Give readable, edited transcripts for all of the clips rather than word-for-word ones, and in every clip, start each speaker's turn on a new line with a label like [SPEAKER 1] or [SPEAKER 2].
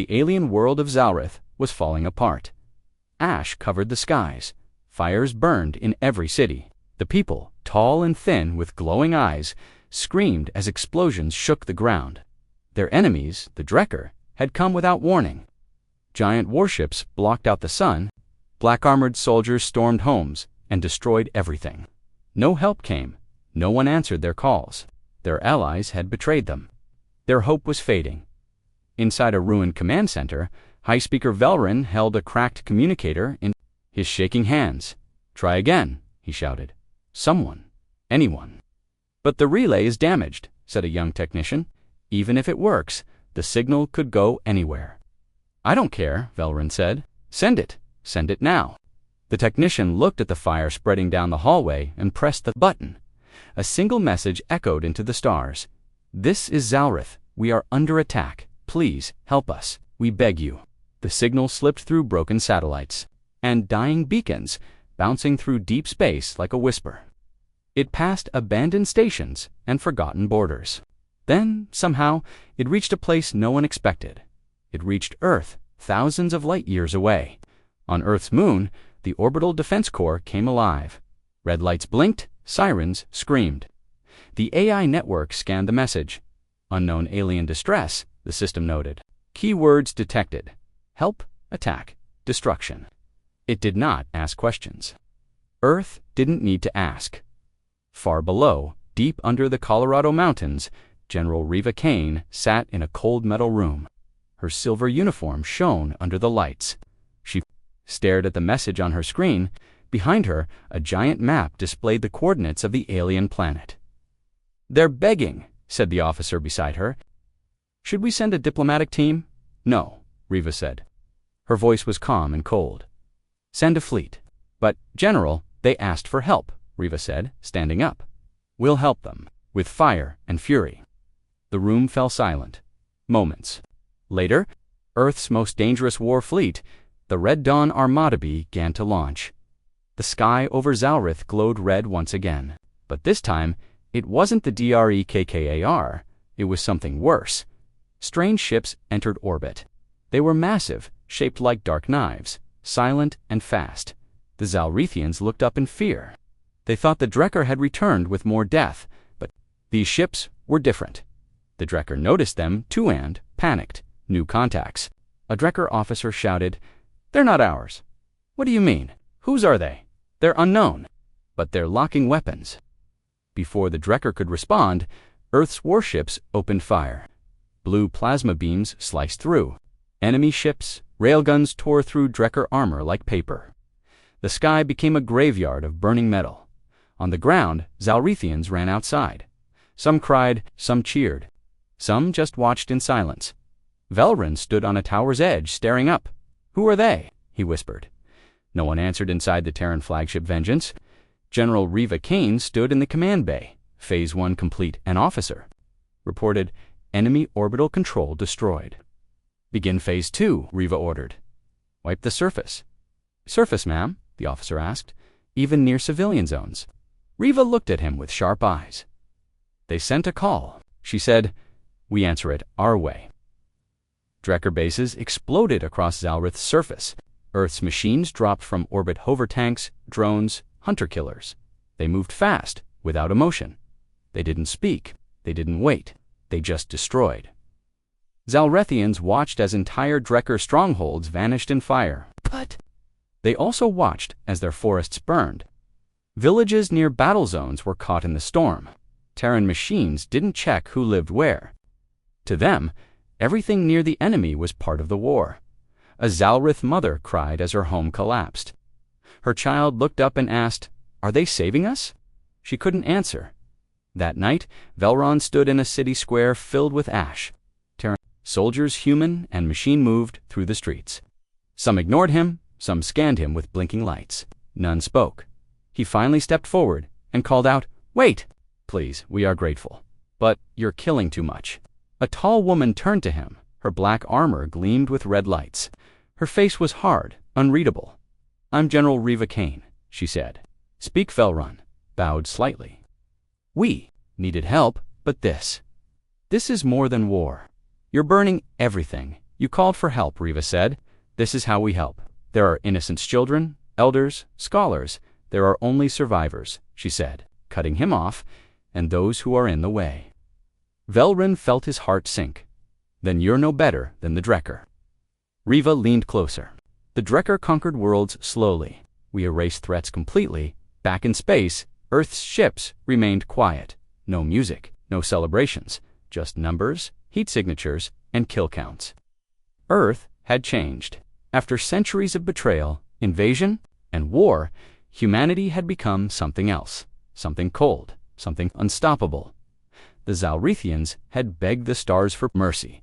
[SPEAKER 1] The alien world of Zalrith was falling apart. Ash covered the skies. Fires burned in every city. The people, tall and thin with glowing eyes, screamed as explosions shook the ground. Their enemies, the Drekker, had come without warning. Giant warships blocked out the sun. Black-armored soldiers stormed homes and destroyed everything. No help came. No one answered their calls. Their allies had betrayed them. Their hope was fading. Inside a ruined command center, High Speaker Velrun held a cracked communicator in his shaking hands. "Try again," he shouted. "Someone. Anyone." "But the relay is damaged," said a young technician. "Even if it works, the signal could go anywhere." "I don't care," Velrun said. "Send it. Send it now." The technician looked at the fire spreading down the hallway and pressed the button. A single message echoed into the stars. "This is Zalrith. We are under attack. Please help us. We beg you." The signal slipped through broken satellites and dying beacons, bouncing through deep space like a whisper. It passed abandoned stations and forgotten borders. Then, somehow, it reached a place no one expected. It reached Earth, thousands of light years away. On Earth's moon, the Orbital Defense Corps came alive. Red lights blinked, sirens screamed. The AI network scanned the message. "Unknown alien distress," the system noted. Keywords detected: help, attack, destruction. It did not ask questions. Earth didn't need to ask. Far below, deep under the Colorado mountains, General Reva Kane sat in a cold metal room. Her silver uniform shone under the lights. She stared at the message on her screen. Behind her, a giant map displayed the coordinates of the alien planet. "They're begging," said the officer beside her. "Should we send a diplomatic team?" "No," Reva said. Her voice was calm and cold. "Send a fleet." "But, General, they asked for help," Reva said, standing up. "We'll help them, with fire and fury." The room fell silent. Moments. Later, Earth's most dangerous war fleet, the Red Dawn Armada, began to launch. The sky over Zalrith glowed red once again. But this time, it wasn't the Drekkar, it was something worse. Strange ships entered orbit. They were massive, shaped like dark knives, silent and fast. The Zalrithians looked up in fear. They thought the Drekker had returned with more death, but these ships were different. The Drekker noticed them, too, and panicked. New contacts. A Drekker officer shouted, "They're not ours." "What do you mean? Whose are they?" "They're unknown, but they're locking weapons." Before the Drekker could respond, Earth's warships opened fire. Blue plasma beams sliced through. Enemy ships, railguns tore through Drekker armor like paper. The sky became a graveyard of burning metal. On the ground, Zalrithians ran outside. Some cried, some cheered. Some just watched in silence. Velrun stood on a tower's edge, staring up. "Who are they?" he whispered. No one answered inside the Terran flagship Vengeance. General Reva Kane stood in the command bay, Phase 1 complete, an officer. Reported, "Enemy orbital control destroyed." "Begin Phase 2, Reva ordered. "Wipe the surface." "Surface, ma'am?" the officer asked. "Even near civilian zones?" Reva looked at him with sharp eyes. "They sent a call," she said. "We answer it our way." Drekker bases exploded across Zalrith's surface. Earth's machines dropped from orbit hover tanks, drones, hunter-killers. They moved fast, without emotion. They didn't speak. They didn't wait. They just destroyed. Zalrithians watched as entire Drekker strongholds vanished in fire. But they also watched as their forests burned. Villages near battle zones were caught in the storm. Terran machines didn't check who lived where. To them, everything near the enemy was part of the war. A Zalrith mother cried as her home collapsed. Her child looked up and asked, "Are they saving us?" She couldn't answer. That night, Velrun stood in a city square filled with ash. Terran soldiers, human and machine, moved through the streets. Some ignored him, some scanned him with blinking lights. None spoke. He finally stepped forward and called out, "Wait! Please, we are grateful. But you're killing too much." A tall woman turned to him. Her black armor gleamed with red lights. Her face was hard, unreadable. "I'm General Reva Kane," she said. "Speak." Velrun bowed slightly. "We needed help, but this is more than war. You're burning everything, You called for help, Riva said. This is how we help. There are innocent children, elders, scholars. There are only survivors, she said, cutting him off, and those who are in the way. Velrin felt his heart sink. Then you're no better than the Drekker. Riva leaned closer. The Drekker conquered worlds slowly. We erased threats completely. Back in space, Earth's ships remained quiet. No music, no celebrations, just numbers, heat signatures, and kill counts. Earth had changed. After centuries of betrayal, invasion, and war, humanity had become something else, something cold, something unstoppable. The Zalrithians had begged the stars for mercy.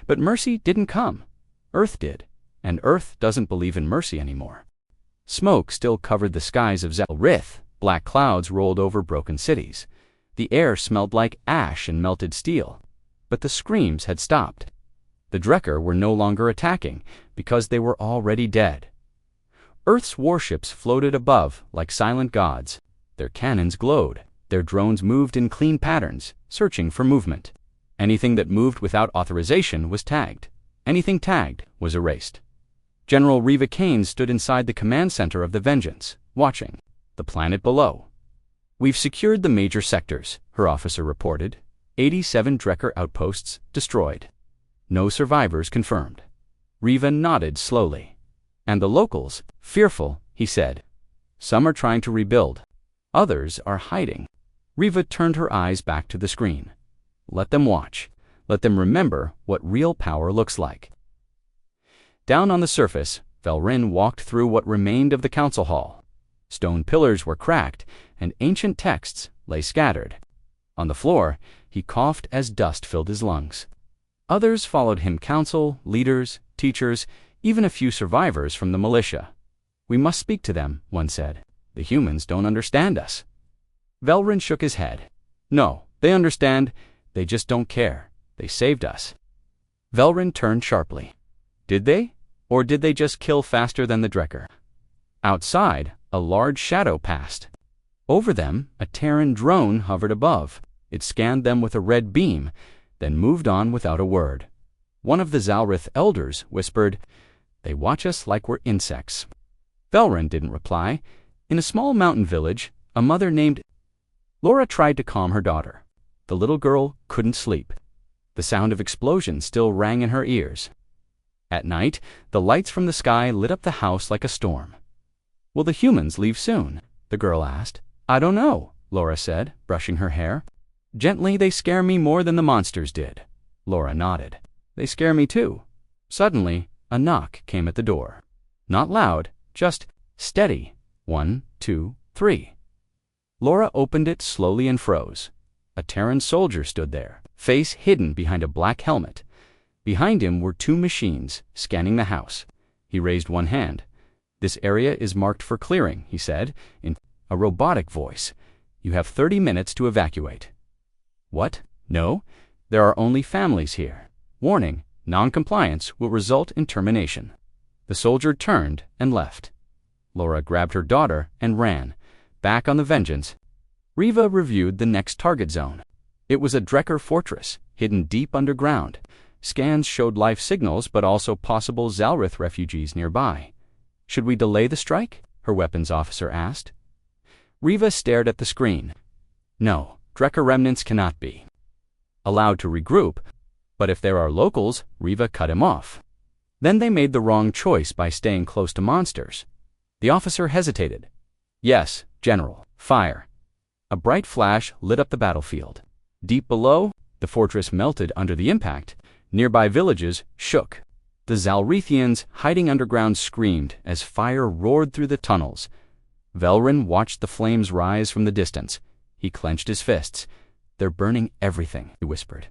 [SPEAKER 1] But mercy didn't come. Earth did, and Earth doesn't believe in mercy anymore. Smoke still covered the skies of Zalrith. Black clouds rolled over broken cities. The air smelled like ash and melted steel. But the screams had stopped. The Drekker were no longer attacking because they were already dead. Earth's warships floated above like silent gods. Their cannons glowed. Their drones moved in clean patterns, searching for movement. Anything that moved without authorization was tagged. Anything tagged was erased. General Riva Kane stood inside the command center of the Vengeance, watching the planet below. We've secured the major sectors, her officer reported. 87 Drekker outposts destroyed. No survivors confirmed. Riva nodded slowly. And the locals, fearful, he said. Some are trying to rebuild. Others are hiding. Riva turned her eyes back to the screen. Let them watch. Let them remember what real power looks like. Down on the surface, Velrin walked through what remained of the council hall. Stone pillars were cracked, and ancient texts lay scattered. On the floor, he coughed as dust filled his lungs. Others followed him, council, leaders, teachers, even a few survivors from the militia. We must speak to them, one said. The humans don't understand us. Velrin shook his head. No, they understand. They just don't care. They saved us. Velrin turned sharply. Did they? Or did they just kill faster than the Drekker? Outside, a large shadow passed. Over them, a Terran drone hovered above. It scanned them with a red beam, then moved on without a word. One of the Zalrith elders whispered, They watch us like we're insects. Velrin didn't reply. In a small mountain village, a mother named Laura tried to calm her daughter. The little girl couldn't sleep. The sound of explosions still rang in her ears. At night, the lights from the sky lit up the house like a storm. Will the humans leave soon? The girl asked. I don't know, Laura said, brushing her hair. Gently, they scare me more than the monsters did. Laura nodded. They scare me too. Suddenly, a knock came at the door. Not loud, just steady. 1, 2, 3. Laura opened it slowly and froze. A Terran soldier stood there, face hidden behind a black helmet. Behind him were 2 machines, scanning the house. He raised one hand. This area is marked for clearing, he said, in a robotic voice. You have 30 minutes to evacuate. What? No? There are only families here. Warning, non-compliance will result in termination. The soldier turned and left. Laura grabbed her daughter and ran. Back on the Vengeance, Riva reviewed the next target zone. It was a Drekker fortress, hidden deep underground. Scans showed life signals, but also possible Zalrith refugees nearby. Should we delay the strike? Her weapons officer asked. Riva stared at the screen. No, Drekker remnants cannot be allowed to regroup, but if there are locals, Riva cut him off. Then they made the wrong choice by staying close to monsters. The officer hesitated. Yes, General, fire. A bright flash lit up the battlefield. Deep below, the fortress melted under the impact. Nearby villages shook. The Zalrithians hiding underground screamed as fire roared through the tunnels. Velrin watched the flames rise from the distance. He clenched his fists. They're burning everything, he whispered.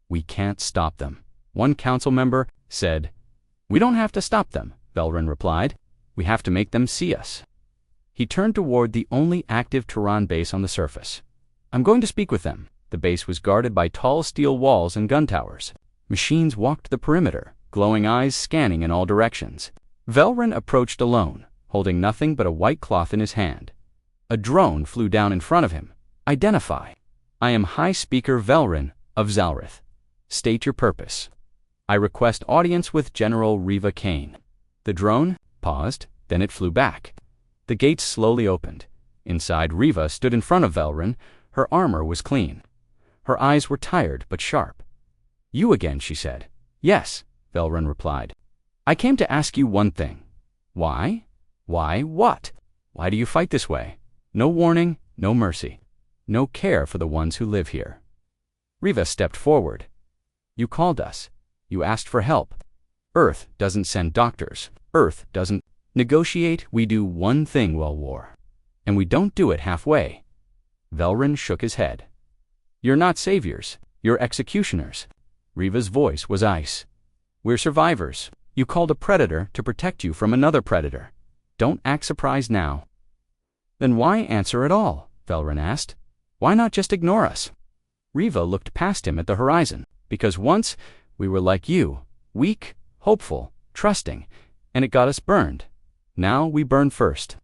[SPEAKER 1] We can't stop them. One council member said. We don't have to stop them, Velrin replied. We have to make them see us. He turned toward the only active Terran base on the surface. I'm going to speak with them. The base was guarded by tall steel walls and gun towers. Machines walked the perimeter, glowing eyes scanning in all directions. Velrin approached alone, holding nothing but a white cloth in his hand. A drone flew down in front of him. Identify. I am High Speaker Velrin of Zalrith. State your purpose. I request audience with General Riva Kane. The drone paused, then it flew back. The gates slowly opened. Inside, Riva stood in front of Velrun. Her armor was clean. Her eyes were tired but sharp. You again, she said. Yes, Velrun replied. I came to ask you one thing. Why? Why what? Why do you fight this way? No warning, no mercy. No care for the ones who live here. Riva stepped forward. You called us. You asked for help. Earth doesn't send doctors. Earth doesn't negotiate. We do one thing while war. And we don't do it halfway. Velrun shook his head. You're not saviors. You're executioners. Riva's voice was ice. We're survivors. You called a predator to protect you from another predator. Don't act surprised now. Then why answer at all? Velrun asked. Why not just ignore us? Riva looked past him at the horizon. Because once we were like you, weak, hopeful, trusting, and it got us burned. Now we burn first.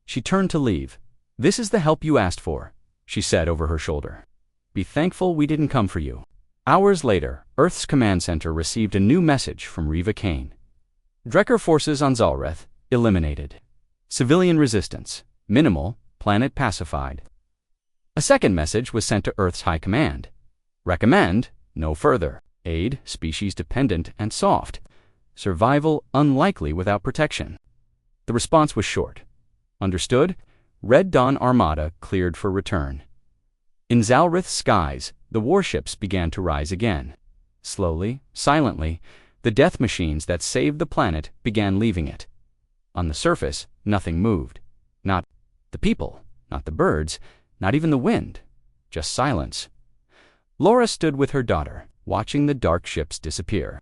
[SPEAKER 1] She turned to leave. This is the help you asked for, she said over her shoulder. Be thankful we didn't come for you. Hours later, Earth's command center received a new message from Riva Kane. Drekker forces on Zalreth eliminated. Civilian resistance minimal, planet pacified. A second message was sent to Earth's High Command. Recommend no further. Aid species dependent and soft. Survival unlikely without protection. The response was short. Understood? Red Dawn Armada cleared for return. In Zalrith's skies, the warships began to rise again. Slowly, silently, the death machines that saved the planet began leaving it. On the surface, nothing moved. Not the people, not the birds, not even the wind. Just silence. Laura stood with her daughter, watching the dark ships disappear.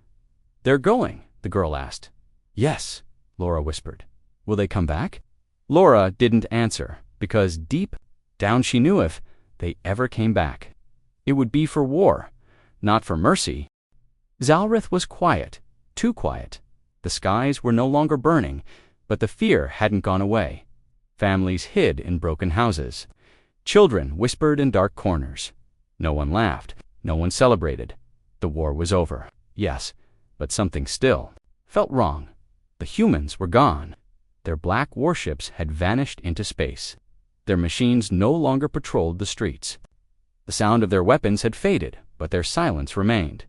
[SPEAKER 1] They're going, the girl asked. Yes, Laura whispered. Will they come back? Laura didn't answer, because deep down she knew if they ever came back, it would be for war, not for mercy. Zalrith was quiet, too quiet. The skies were no longer burning, but the fear hadn't gone away. Families hid in broken houses. Children whispered in dark corners. No one laughed. No one celebrated. The war was over. Yes, but something still felt wrong. The humans were gone. Their black warships had vanished into space. Their machines no longer patrolled the streets. The sound of their weapons had faded, but their silence remained.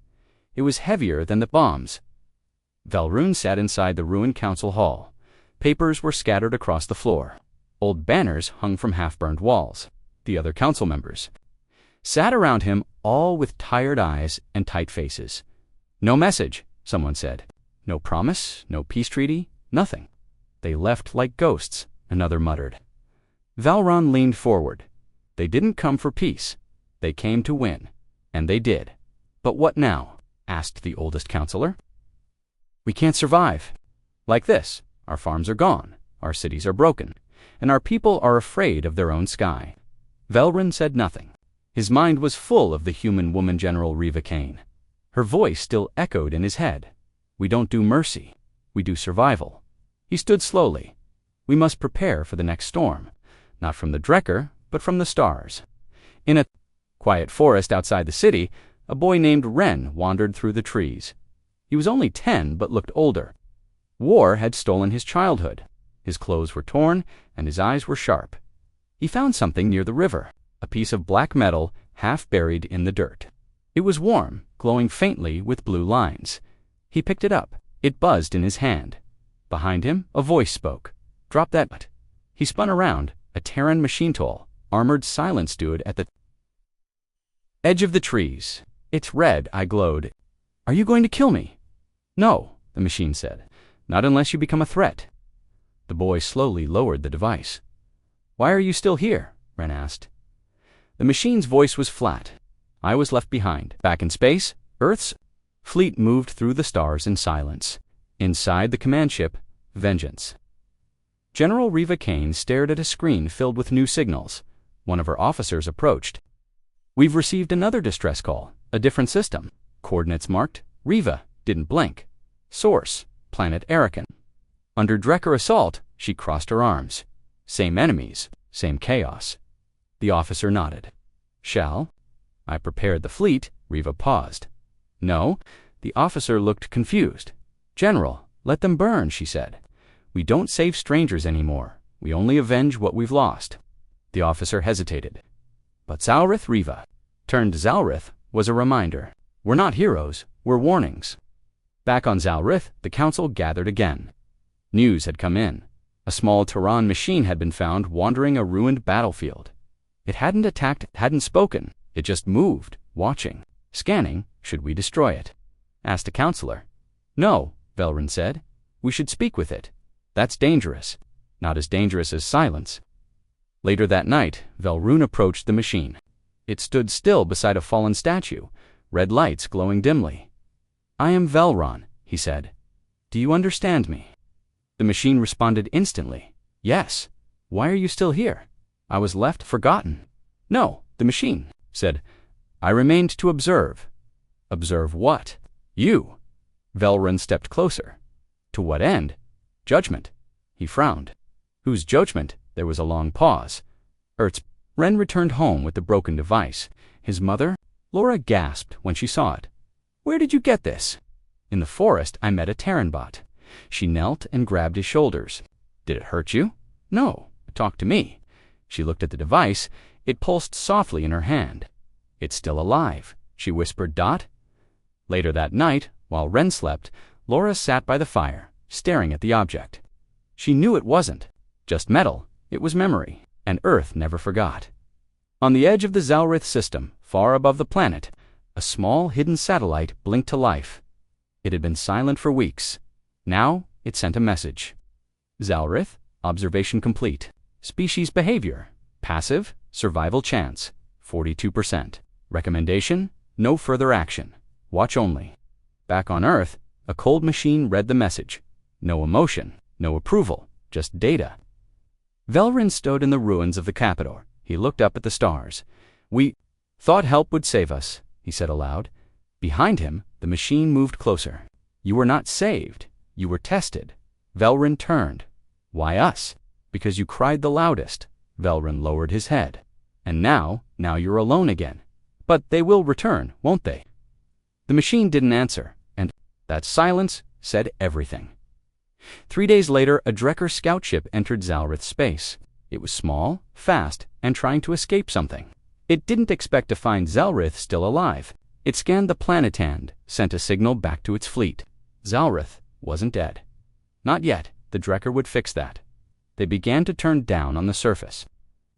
[SPEAKER 1] It was heavier than the bombs. Velrun sat inside the ruined council hall. Papers were scattered across the floor. Old banners hung from half-burned walls. The other council members sat around him, all with tired eyes and tight faces. No message, someone said. No promise, no peace treaty, nothing. They left like ghosts, another muttered. Velrun leaned forward. They didn't come for peace. They came to win. And they did. But what now? Asked the oldest counselor. We can't survive. Like this. Our farms are gone. Our cities are broken. And our people are afraid of their own sky. Velrun said nothing. His mind was full of the human woman General Riva Kane. Her voice still echoed in his head. We don't do mercy. We do survival. He stood slowly. We must prepare for the next storm. Not from the Drekker, but from the stars. In a quiet forest outside the city, a boy named Ren wandered through the trees. He was only 10, but looked older. War had stolen his childhood. His clothes were torn, and his eyes were sharp. He found something near the river, a piece of black metal half buried in the dirt. It was warm, glowing faintly with blue lines. He picked it up. It buzzed in his hand. Behind him, a voice spoke. Drop that. He spun around. A Terran machine tool, armored silent stood at the edge of the trees. It's red, I glowed. Are you going to kill me? No, the machine said. Not unless you become a threat. The boy slowly lowered the device. Why are you still here? Ren asked. The machine's voice was flat. I was left behind. Back in space, Earth's fleet moved through the stars in silence. Inside the command ship, Vengeance. General Riva Kane stared at a screen filled with new signals. One of her officers approached. We've received another distress call. A different system. Coordinates marked. Riva didn't blink. Source, planet Arakan. Under Drekker assault, she crossed her arms. Same enemies, same chaos. The officer nodded. Shall I prepared the fleet? Riva paused. No, The officer looked confused. "General, let them burn," she said. "We don't save strangers anymore. We only avenge what we've lost." The officer hesitated. But Zalrith Riva turned Zalrith was a reminder. We're not heroes, we're warnings. Back on Zalrith, the council gathered again. News had come in. A small Terran machine had been found wandering a ruined battlefield. It hadn't attacked, hadn't spoken. It just moved, watching, scanning. Should we destroy it? Asked a counselor. No, Velrin said. We should speak with it. That's dangerous. Not as dangerous as silence. Later that night, Velrun approached the machine. It stood still beside a fallen statue, red lights glowing dimly. "I am Velron," he said. "Do you understand me?" The machine responded instantly. "Yes. Why are you still here? I was left forgotten." "No," the machine said. "I remained to observe." "Observe what?" "You." Velron stepped closer. "To what end?" "Judgment." He frowned. "Whose judgment?" There was a long pause. Ertz. Ren returned home with the broken device. His mother? Laura gasped when she saw it. "Where did you get this?" "In the forest, I met a Terran bot." She knelt and grabbed his shoulders. "Did it hurt you?" "No, it talked to me." She looked at the device. It pulsed softly in her hand. "It's still alive," she whispered. Later that night, while Ren slept, Laura sat by the fire, staring at the object. She knew it wasn't just metal. It was memory, and Earth never forgot. On the edge of the Zalrith system, far above the planet, a small hidden satellite blinked to life. It had been silent for weeks. Now it sent a message. Zalrith, observation complete. Species behavior, passive, survival chance, 42%. Recommendation, no further action. Watch only. Back on Earth, a cold machine read the message. No emotion, no approval, just data. Velrin stood in the ruins of the Capitol. He looked up at the stars. "We thought help would save us," he said aloud. Behind him, the machine moved closer. "You were not saved. You were tested." Velrin turned. "Why us?" "Because you cried the loudest." Velrin lowered his head. "And now you're alone again. But they will return, won't they?" The machine didn't answer, and that silence said everything. 3 days later, a Drekker scout ship entered Zalrith space. It was small, fast, and trying to escape something. It didn't expect to find Zalrith still alive. It scanned the planet and sent a signal back to its fleet. Zalrith wasn't dead. Not yet. The Drekker would fix that. They began to turn down on the surface.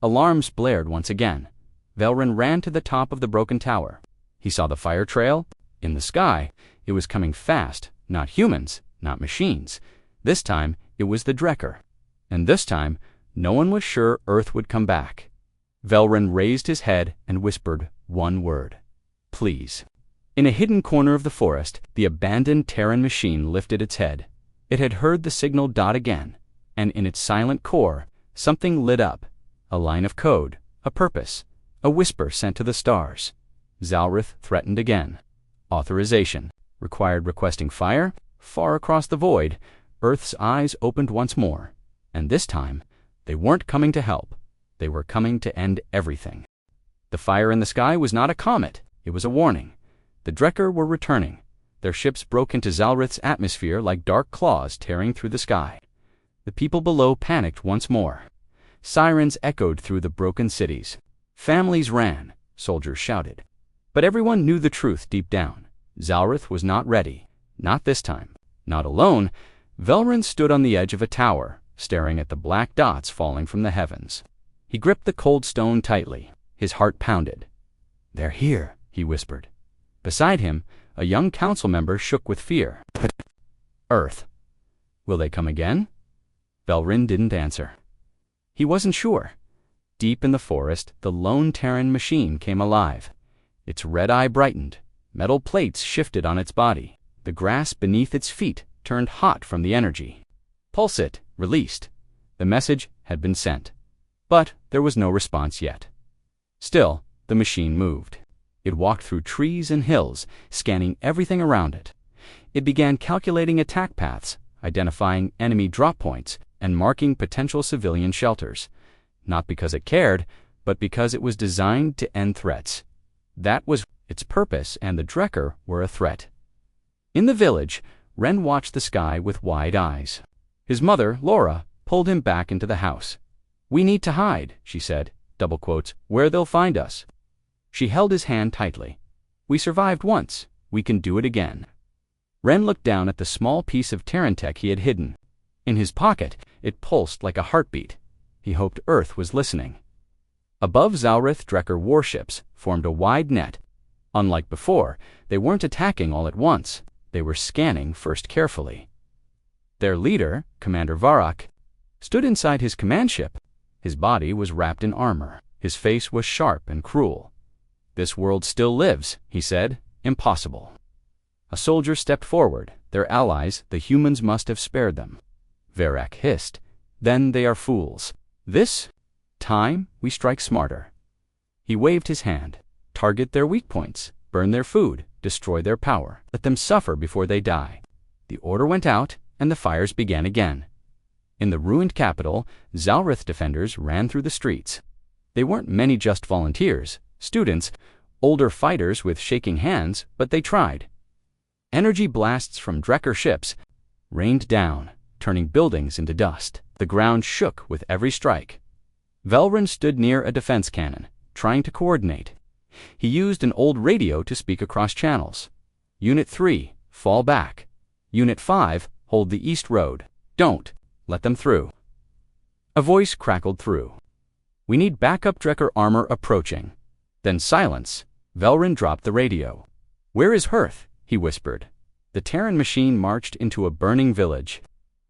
[SPEAKER 1] Alarms blared once again. Velrin ran to the top of the broken tower. He saw the fire trail. In the sky, it was coming fast. Not humans, not machines. This time, it was the Drekker. And this time, no one was sure Earth would come back. Velrin raised his head and whispered one word. "Please." In a hidden corner of the forest, the abandoned Terran machine lifted its head. It had heard the signal dot again, and in its silent core, something lit up. A line of code, a purpose, a whisper sent to the stars. Zalrith threatened again. Authorization. Required requesting fire. Far across the void, Earth's eyes opened once more. And this time, they weren't coming to help. They were coming to end everything. The fire in the sky was not a comet. It was a warning. The Drekker were returning. Their ships broke into Zalrith's atmosphere like dark claws tearing through the sky. The people below panicked once more. Sirens echoed through the broken cities. Families ran. Soldiers shouted. But everyone knew the truth deep down. Zalrith was not ready. Not this time. Not alone. Velrin stood on the edge of a tower, staring at the black dots falling from the heavens. He gripped the cold stone tightly. His heart pounded. "They're here," he whispered. Beside him, a young council member shook with fear. "Earth. Will they come again?" Velrin didn't answer. He wasn't sure. Deep in the forest, the lone Terran machine came alive. Its red eye brightened. Metal plates shifted on its body. The grass beneath its feet turned hot from the energy. "Pulse it." Released. The message had been sent. But there was no response yet. Still, the machine moved. It walked through trees and hills, scanning everything around it. It began calculating attack paths, identifying enemy drop points, and marking potential civilian shelters. Not because it cared, but because it was designed to end threats. That was its purpose, and the Drekker were a threat. In the village, Ren watched the sky with wide eyes. His mother, Laura, pulled him back into the house. "We need to hide," she said, double quotes, "where they'll find us." She held his hand tightly. "We survived once. We can do it again." Ren looked down at the small piece of Terran tech he had hidden. In his pocket, it pulsed like a heartbeat. He hoped Earth was listening. Above Zalrith Drekker warships formed a wide net. Unlike before, they weren't attacking all at once. They were scanning first carefully. Their leader, Commander Varrock, stood inside his command ship. His body was wrapped in armor. His face was sharp and cruel. "This world still lives," he said. "Impossible." A soldier stepped forward. Their allies, the humans, must have spared them. Varrock hissed. "Then they are fools. This time, we strike smarter." He waved his hand. "Target their weak points. Burn their food. Destroy their power. Let them suffer before they die." The order went out, and the fires began again. In the ruined capital, Zalrith defenders ran through the streets. They weren't many just volunteers, students, older fighters with shaking hands, but they tried. Energy blasts from Drekker ships rained down, turning buildings into dust. The ground shook with every strike. Velrun stood near a defense cannon, trying to coordinate. He used an old radio to speak across channels. "Unit 3, fall back. Unit 5, hold the east road. Don't let them through." A voice crackled through. "We need backup Drekker armor approaching." Then silence. Velrun dropped the radio. "Where is Hearth?" he whispered. The Terran machine marched into a burning village.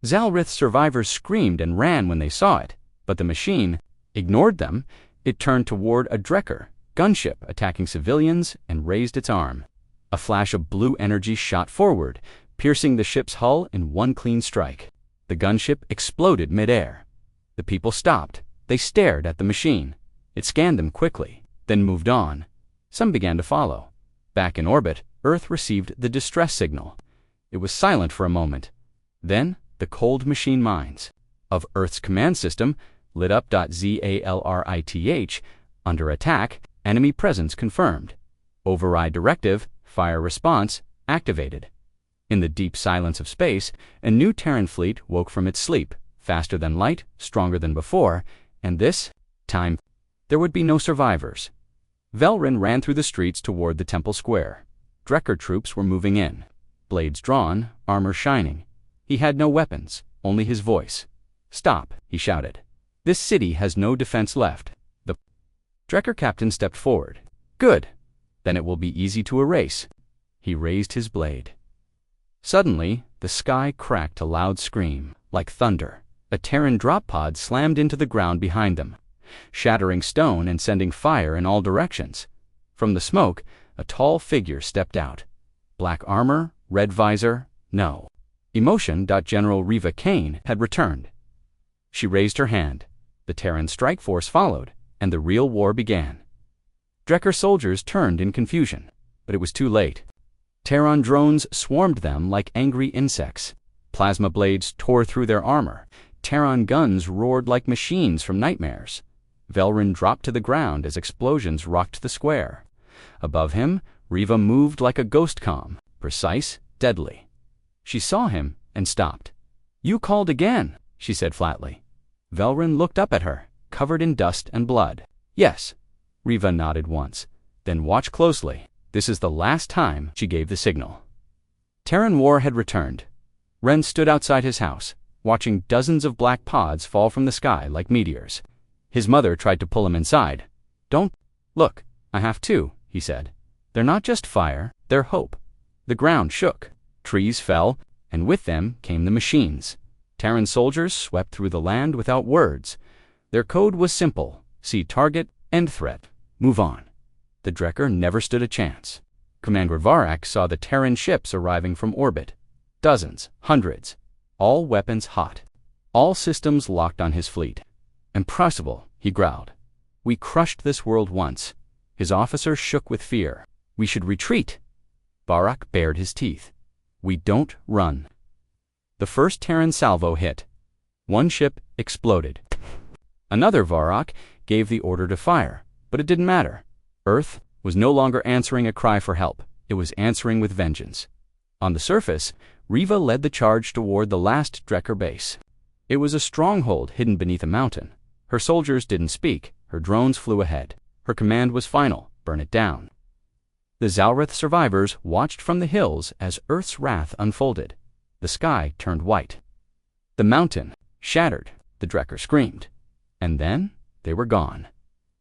[SPEAKER 1] Zalrith survivors screamed and ran when they saw it, but the machine ignored them. It turned toward a Drekker gunship attacking civilians and raised its arm. A flash of blue energy shot forward, piercing the ship's hull in one clean strike. The gunship exploded midair. The people stopped. They stared at the machine. It scanned them quickly, then moved on. Some began to follow. Back in orbit, Earth received the distress signal. It was silent for a moment. Then, the cold machine minds of Earth's command system lit up. ZALRITH, under attack, enemy presence confirmed. Override directive, fire response, activated. In the deep silence of space, a new Terran fleet woke from its sleep, faster than light, stronger than before, and this time, there would be no survivors. Velrun ran through the streets toward the temple square. Drekker troops were moving in, blades drawn, armor shining. He had no weapons, only his voice. "Stop," he shouted. "This city has no defense left." The Drekker captain stepped forward. "Good. Then it will be easy to erase." He raised his blade. Suddenly, the sky cracked a loud scream, like thunder. A Terran drop pod slammed into the ground behind them, shattering stone and sending fire in all directions. From the smoke, a tall figure stepped out. Black armor, red visor, no emotion. General Reva Kane had returned. She raised her hand. The Terran strike force followed, and the real war began. Drekker soldiers turned in confusion, but it was too late. Terran drones swarmed them like angry insects. Plasma blades tore through their armor. Terran guns roared like machines from nightmares. Velrun dropped to the ground as explosions rocked the square. Above him, Reva moved like a ghost comm, precise, deadly. She saw him and stopped. "You called again," she said flatly. Velrun looked up at her, covered in dust and blood. "Yes." Reva nodded once. "Then watch closely. This is the last time," she gave the signal. Terran war had returned. Ren stood outside his house, watching dozens of black pods fall from the sky like meteors. His mother tried to pull him inside. "Don't look. I have to," he said. "They're not just fire, they're hope." The ground shook. Trees fell, and with them came the machines. Terran soldiers swept through the land without words. Their code was simple: see target, end threat, move on. The Drekker never stood a chance. Commander Varrock saw the Terran ships arriving from orbit. Dozens, hundreds, all weapons hot, all systems locked on his fleet. "Impossible," he growled. "We crushed this world once." His officers shook with fear. "We should retreat." Varrock bared his teeth. "We don't run." The first Terran salvo hit. One ship exploded. Another Varrock gave the order to fire, but it didn't matter. Earth was no longer answering a cry for help. It was answering with vengeance. On the surface, Riva led the charge toward the last Drekker base. It was a stronghold hidden beneath a mountain. Her soldiers didn't speak, her drones flew ahead. Her command was final: burn it down. The Zalrith survivors watched from the hills as Earth's wrath unfolded. The sky turned white. The mountain shattered, the Drekker screamed. And then they were gone.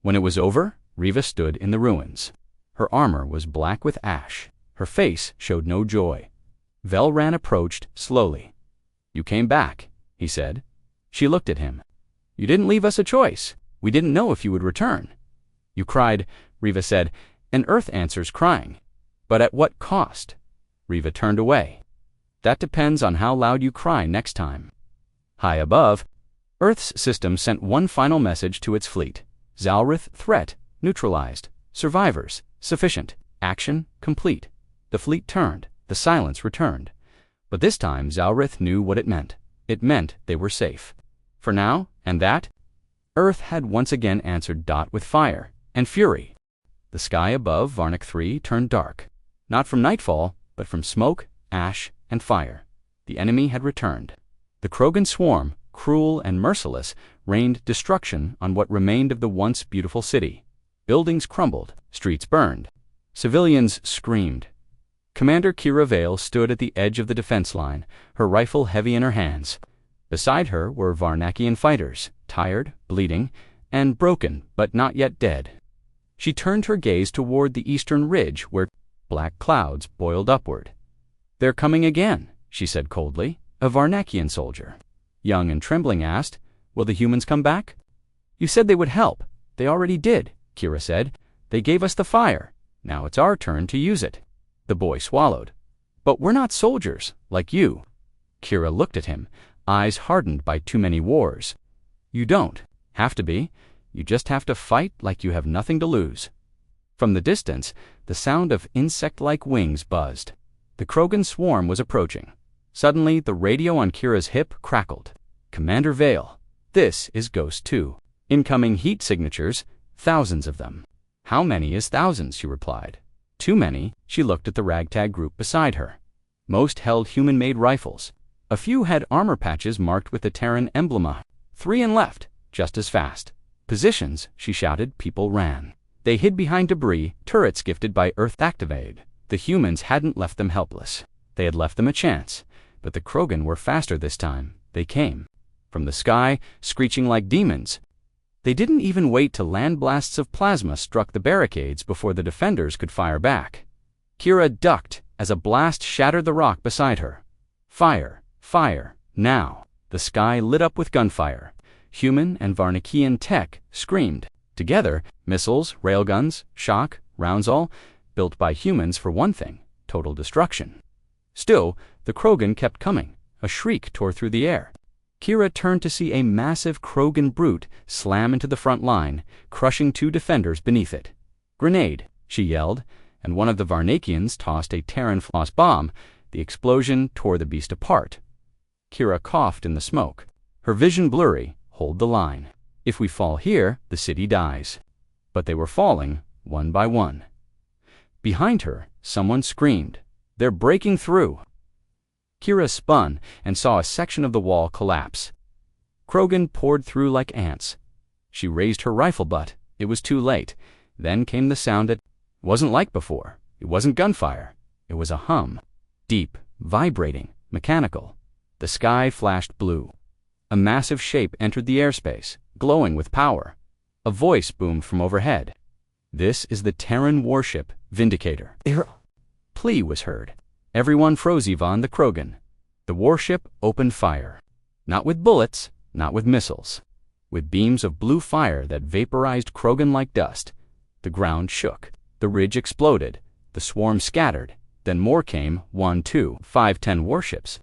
[SPEAKER 1] When it was over, Riva stood in the ruins. Her armor was black with ash. Her face showed no joy. Velran approached slowly. "You came back," he said. She looked at him. "You didn't leave us a choice. We didn't know if you would return." "You cried," Riva said, "and Earth answers crying. But at what cost?" Riva turned away. "That depends on how loud you cry next time." High above, Earth's system sent one final message to its fleet. Zalrith threat neutralized. Survivors sufficient. Action complete. The fleet turned. The silence returned. But this time Zalrith knew what it meant. It meant they were safe. For now, and that, Earth had once again answered Dot with fire and fury. The sky above Varnik 3 turned dark. Not from nightfall, but from smoke, ash, and fire. The enemy had returned. The Krogan swarm, cruel and merciless, rained destruction on what remained of the once beautiful city. Buildings crumbled, streets burned. Civilians screamed. Commander Kira Vale stood at the edge of the defense line, her rifle heavy in her hands. Beside her were Varnakian fighters, tired, bleeding, and broken, but not yet dead. She turned her gaze toward the eastern ridge where black clouds boiled upward. "They're coming again," she said coldly. A Varnakian soldier, young and trembling, asked, "Will the humans come back?" "You said they would help." "They already did," Kira said. "They gave us the fire. Now it's our turn to use it." The boy swallowed. "But we're not soldiers, like you." Kira looked at him, eyes hardened by too many wars. "You don't have to be. You just have to fight like you have nothing to lose." From the distance, the sound of insect-like wings buzzed. The Krogan swarm was approaching. Suddenly, the radio on Kira's hip crackled. "Commander Vale, this is Ghost 2. Incoming heat signatures, thousands of them." "How many is thousands?" she replied. "Too many." She looked at the ragtag group beside her. Most held human-made rifles. A few had armor patches marked with the Terran emblema. 3 and left, just as fast. "Positions," she shouted. People ran. They hid behind debris, turrets gifted by Earth activated. The humans hadn't left them helpless. They had left them a chance. But the Krogan were faster this time. They came. From the sky, screeching like demons. They didn't even wait till land blasts of plasma struck the barricades before the defenders could fire back. Kira ducked as a blast shattered the rock beside her. Fire, fire, now. The sky lit up with gunfire. Human and Varnakian tech screamed. Together, missiles, railguns, shock, rounds all, built by humans for one thing, total destruction. Still, the Krogan kept coming. A shriek tore through the air. Kira turned to see a massive Krogan brute slam into the front line, crushing 2 defenders beneath it. "Grenade," she yelled, and one of the Varnakians tossed a Terran floss bomb. The explosion tore the beast apart. Kira coughed in the smoke. Her vision blurry. "Hold the line. If we fall here, the city dies." But they were falling, one by one. Behind her, someone screamed. "They're breaking through." Kira spun and saw a section of the wall collapse. Krogan poured through like ants. She raised her rifle butt. It was too late. Then came the sound it wasn't like before. It wasn't gunfire. It was a hum. Deep, vibrating, mechanical. The sky flashed blue. A massive shape entered the airspace, glowing with power. A voice boomed from overhead. "This is the Terran warship, Vindicator." Plea was heard. Everyone froze Ivan the Krogan. The warship opened fire. Not with bullets, not with missiles. With beams of blue fire that vaporized Krogan like dust. The ground shook. The ridge exploded. The swarm scattered. Then more came, 1, 2, 5, 10 warships.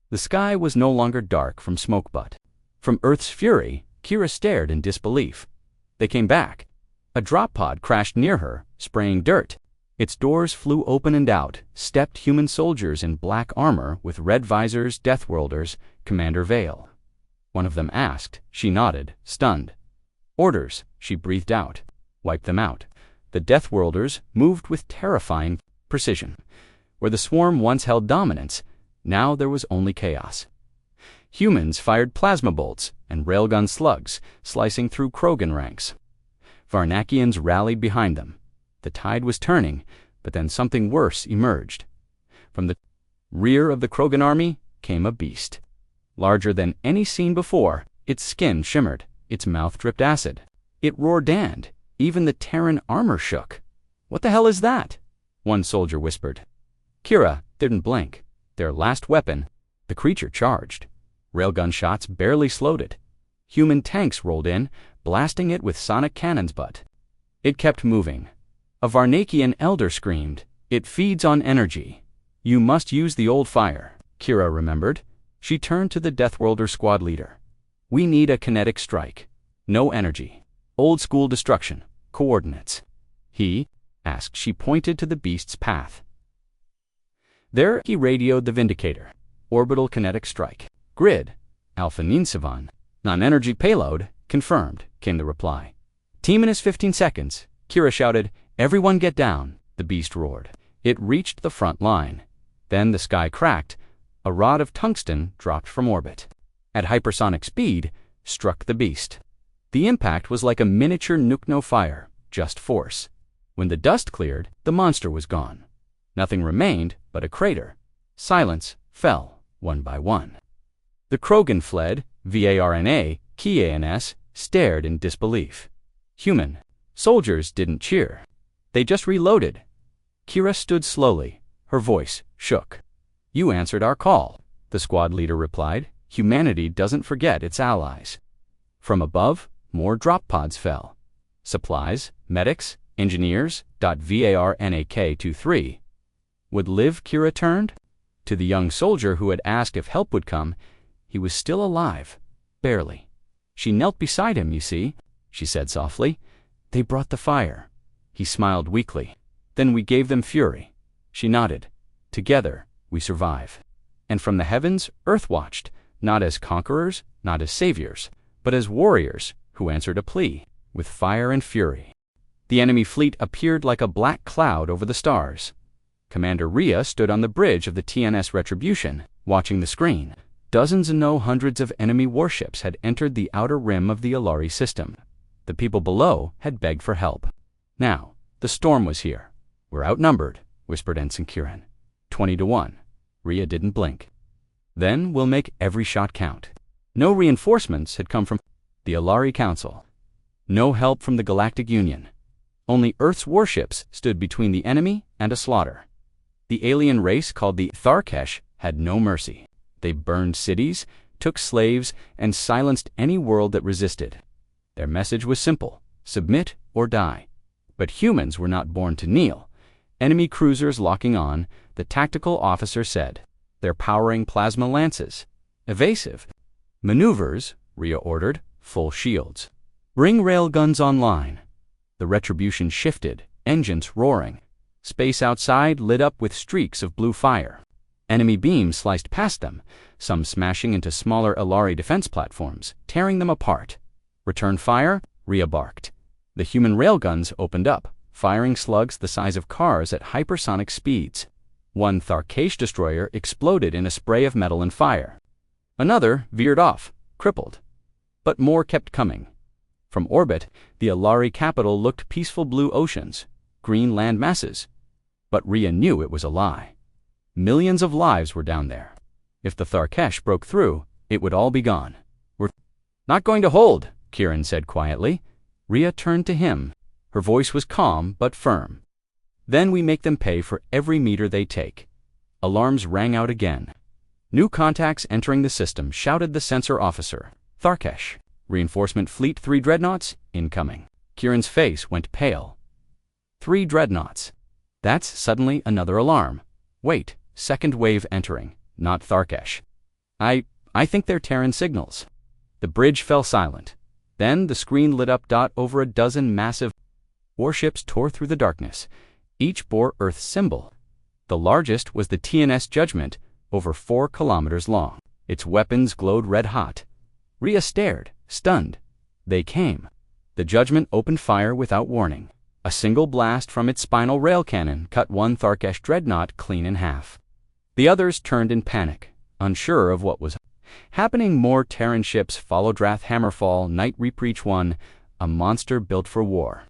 [SPEAKER 1] The sky was no longer dark from smoke butt. From Earth's fury, Kira stared in disbelief. They came back. A drop pod crashed near her, spraying dirt. Its doors flew open and out, stepped human soldiers in black armor with red visors, Deathworlders, Commander Vale. One of them asked. She nodded, stunned. "Orders," she breathed out. "Wipe them out." The Deathworlders moved with terrifying precision. Where the swarm once held dominance, now there was only chaos. Humans fired plasma bolts and railgun slugs, slicing through Krogan ranks. Varnakians rallied behind them. The tide was turning, but then something worse emerged. From the rear of the Krogan army came a beast. Larger than any seen before, its skin shimmered, its mouth dripped acid. It roared and even the Terran armor shook. "What the hell is that?" one soldier whispered. Kira didn't blink. Their last weapon, the creature charged. Railgun shots barely slowed it. Human tanks rolled in, blasting it with sonic cannons, but it kept moving. A Varnakian elder screamed, "It feeds on energy. You must use the old fire." Kira remembered. She turned to the Deathworlder squad leader. "We need a kinetic strike. No energy. Old school destruction. Coordinates." He asked. She pointed to the beast's path. There he radioed the Vindicator. "Orbital kinetic strike. Grid. Alpha Ninsavan. Non-energy payload. Confirmed," came the reply. "T-minus 15 seconds. Kira shouted, "Everyone get down." The beast roared. It reached the front line. Then the sky cracked. A rod of tungsten dropped from orbit. At hypersonic speed, struck the beast. The impact was like a miniature nuke-no fire, just force. When the dust cleared, the monster was gone. Nothing remained but a crater. Silence fell, one by one. The Krogan fled, VARNA, KIANS, stared in disbelief. Human soldiers didn't cheer. They just reloaded. Kira stood slowly. Her voice shook. "You answered our call," the squad leader replied. "Humanity doesn't forget its allies." From above, more drop pods fell. Supplies, medics, engineers, .VARNAK-23. Would live, Kira turned? To the young soldier who had asked if help would come, he was still alive. Barely. She knelt beside him, "You see," she said softly. "They brought the fire." He smiled weakly. "Then we gave them fury." She nodded. "Together, we survive." And from the heavens, Earth watched, not as conquerors, not as saviors, but as warriors who answered a plea with fire and fury. The enemy fleet appeared like a black cloud over the stars. Commander Rhea stood on the bridge of the TNS Retribution, watching the screen. Dozens and no hundreds of enemy warships had entered the outer rim of the Alari system. The people below had begged for help. Now, the storm was here. "We're outnumbered," whispered Ensign Kieran. 20-1. Rhea didn't blink. "Then we'll make every shot count." No reinforcements had come from the Alari Council. No help from the Galactic Union. Only Earth's warships stood between the enemy and a slaughter. The alien race called the Tharkesh had no mercy. They burned cities, took slaves, and silenced any world that resisted. Their message was simple: submit or die. But humans were not born to kneel. Enemy cruisers locking on, the tactical officer said. They're powering plasma lances. Evasive. Maneuvers, Rhea ordered, full shields. Bring railguns online. The Retribution shifted, engines roaring. Space outside lit up with streaks of blue fire. Enemy beams sliced past them, some smashing into smaller Alari defense platforms, tearing them apart. Return fire, Rhea barked. The human railguns opened up, firing slugs the size of cars at hypersonic speeds. One Tharkesh destroyer exploded in a spray of metal and fire. Another veered off, crippled. But more kept coming. From orbit, the Alari capital looked peaceful blue oceans, green land masses. But Rhea knew it was a lie. Millions of lives were down there. If the Tharkesh broke through, it would all be gone. "We're not going to hold," Kieran said quietly. Rhea turned to him. Her voice was calm but firm. "Then we make them pay for every meter they take." Alarms rang out again. "New contacts entering the system," shouted the sensor officer. "Tharkesh. Reinforcement Fleet 3 dreadnoughts incoming." Kieran's face went pale. 3 dreadnoughts. That's suddenly another alarm. Wait, second wave entering, not Tharkesh. I think they're Terran signals." The bridge fell silent. Then the screen lit up. Over a dozen massive warships tore through the darkness. Each bore Earth's symbol. The largest was the TNS Judgment, over 4 kilometers long. Its weapons glowed red-hot. Rhea stared, stunned. They came. The Judgment opened fire without warning. A A single blast from its spinal rail cannon cut one Tharkesh dreadnought clean in half. The others turned in panic, unsure of what was happening. More Terran ships followed. Drath Hammerfall, Night Reapreach 1, a monster built for war.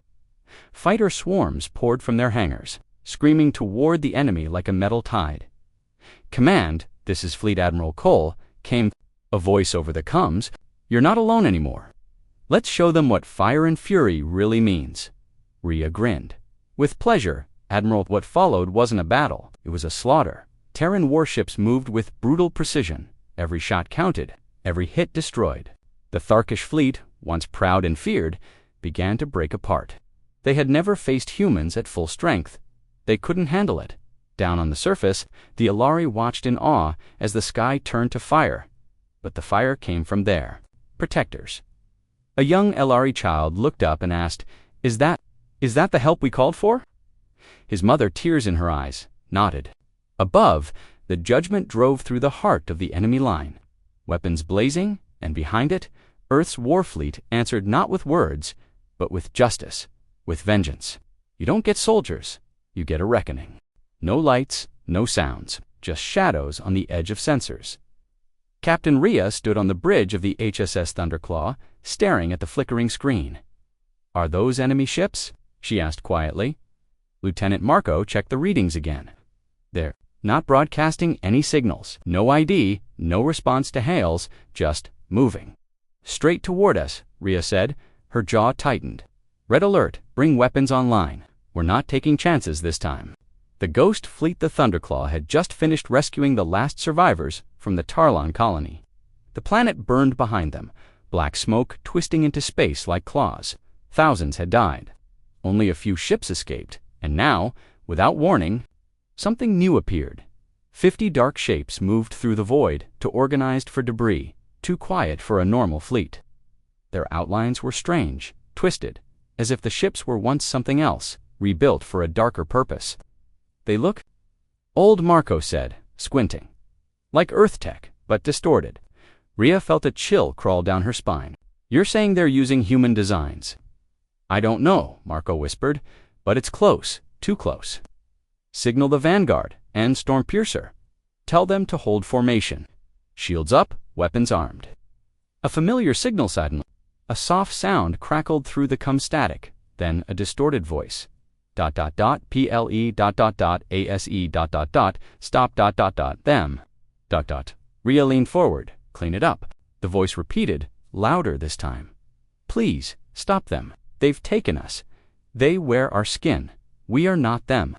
[SPEAKER 1] Fighter swarms poured from their hangars, screaming toward the enemy like a metal tide. "Command, this is Fleet Admiral Cole," came a voice over the comms. "You're not alone anymore. Let's show them what fire and fury really means." Rhea grinned. "With pleasure, Admiral." What followed wasn't a battle, it was a slaughter. Terran warships moved with brutal precision. Every shot counted, every hit destroyed. The Tharkish fleet, once proud and feared, began to break apart. They had never faced humans at full strength. They couldn't handle it. Down on the surface, the Alari watched in awe as the sky turned to fire. But the fire came from their protectors. A young Alari child looked up and asked, Is that the help we called for?" His mother, tears in her eyes, nodded. Above, the judgment drove through the heart of the enemy line. Weapons blazing, and behind it, Earth's warfleet answered not with words, but with justice, with vengeance. You don't get soldiers, you get a reckoning. No lights, no sounds, just shadows on the edge of sensors. Captain Rhea stood on the bridge of the HSS Thunderclaw, staring at the flickering screen. "Are those enemy ships?" she asked quietly. Lieutenant Marco checked the readings again. "They're not broadcasting any signals. No ID, no response to hails, just moving." "Straight toward us," Rhea said. Her jaw tightened. "Red alert, bring weapons online. We're not taking chances this time." The Ghost Fleet, the Thunderclaw, had just finished rescuing the last survivors from the Tarlon colony. The planet burned behind them, black smoke twisting into space like claws. Thousands had died. Only a few ships escaped, and now, without warning, something new appeared. 50 dark shapes moved through the void, too organized for debris, too quiet for a normal fleet. Their outlines were strange, twisted, as if the ships were once something else, rebuilt for a darker purpose. "They look," old Marco said, squinting, "like Earth tech, but distorted." Rhea felt a chill crawl down her spine. "You're saying they're using human designs?" "I don't know," Marco whispered, "but it's close, too close. Signal the Vanguard and Stormpiercer. Tell them to hold formation. Shields up, weapons armed." A familiar signal suddenly. A soft sound crackled through the cum static, then a distorted voice. "PLE ASE stop them. Rhea leaned forward. "Clean it up." The voice repeated, louder this time. "Please, stop them. They've taken us. They wear our skin. We are not them."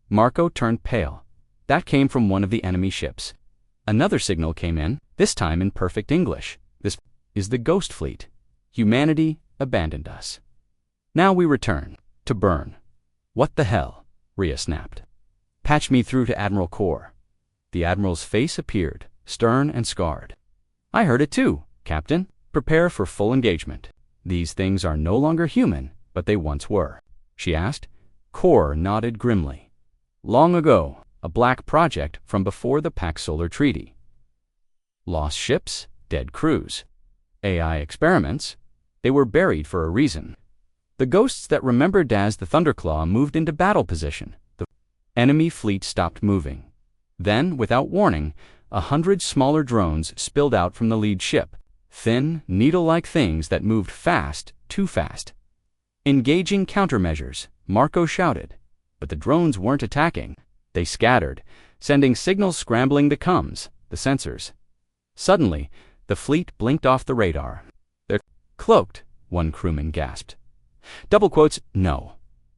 [SPEAKER 1] Marco turned pale. That came from one of the enemy ships. Another signal came in, this time in perfect English. "This is the Ghost Fleet. Humanity abandoned us. Now we return to burn." "What the hell?" Rhea snapped. "Patch me through to Admiral Core." The Admiral's face appeared, stern and scarred. "I heard it too, Captain. Prepare for full engagement. These things are no longer human, but they once were." She asked. Core nodded grimly. "Long ago, a black project from before the Pax Solar Treaty. Lost ships, dead crews. AI experiments. They were buried for a reason. The ghosts that remembered Daz the Thunderclaw moved into battle position. The enemy fleet stopped moving. Then, without warning, 100 smaller drones spilled out from the lead ship, thin, needle-like things that moved fast, too fast. "Engaging countermeasures," Marco shouted. But the drones weren't attacking. They scattered, sending signals scrambling the comms, the sensors. Suddenly, the fleet blinked off the radar. "They're cloaked," one crewman gasped. Double quotes, "No.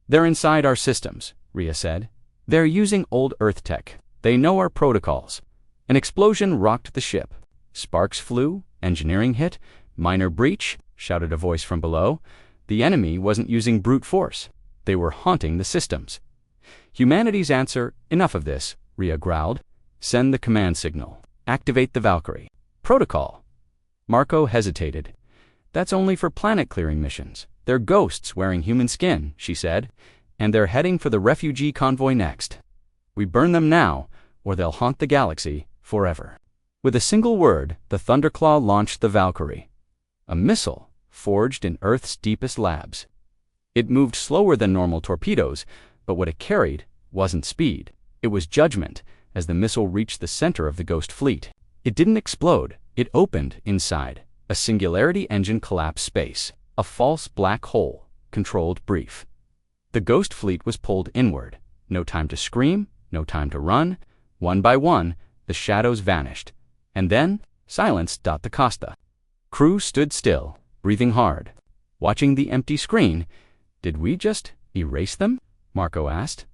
[SPEAKER 1] They're inside our systems," Rhea said. "They're using old Earth tech. They know our protocols." An explosion rocked the ship. Sparks flew, engineering hit. "Minor breach," shouted a voice from below. The enemy wasn't using brute force. They were haunting the systems. Humanity's answer, "Enough of this," Rhea growled. "Send the command signal. Activate the Valkyrie." "Protocol." Marco hesitated. "That's only for planet-clearing missions. They're ghosts wearing human skin," she said, "and they're heading for the refugee convoy next. We burn them now, or they'll haunt the galaxy forever." With a single word, the Thunderclaw launched the Valkyrie, a missile forged in Earth's deepest labs. It moved slower than normal torpedoes, but what it carried wasn't speed. It was judgment as the missile reached the center of the Ghost fleet. It didn't explode. It opened inside. A singularity engine collapsed space. A false black hole. Controlled brief. The Ghost fleet was pulled inward. No time to scream. No time to run. One by one, the shadows vanished. And then, silence. The Costa. Crew stood still, breathing hard, watching the empty screen. Did we just erase them? Marco asked.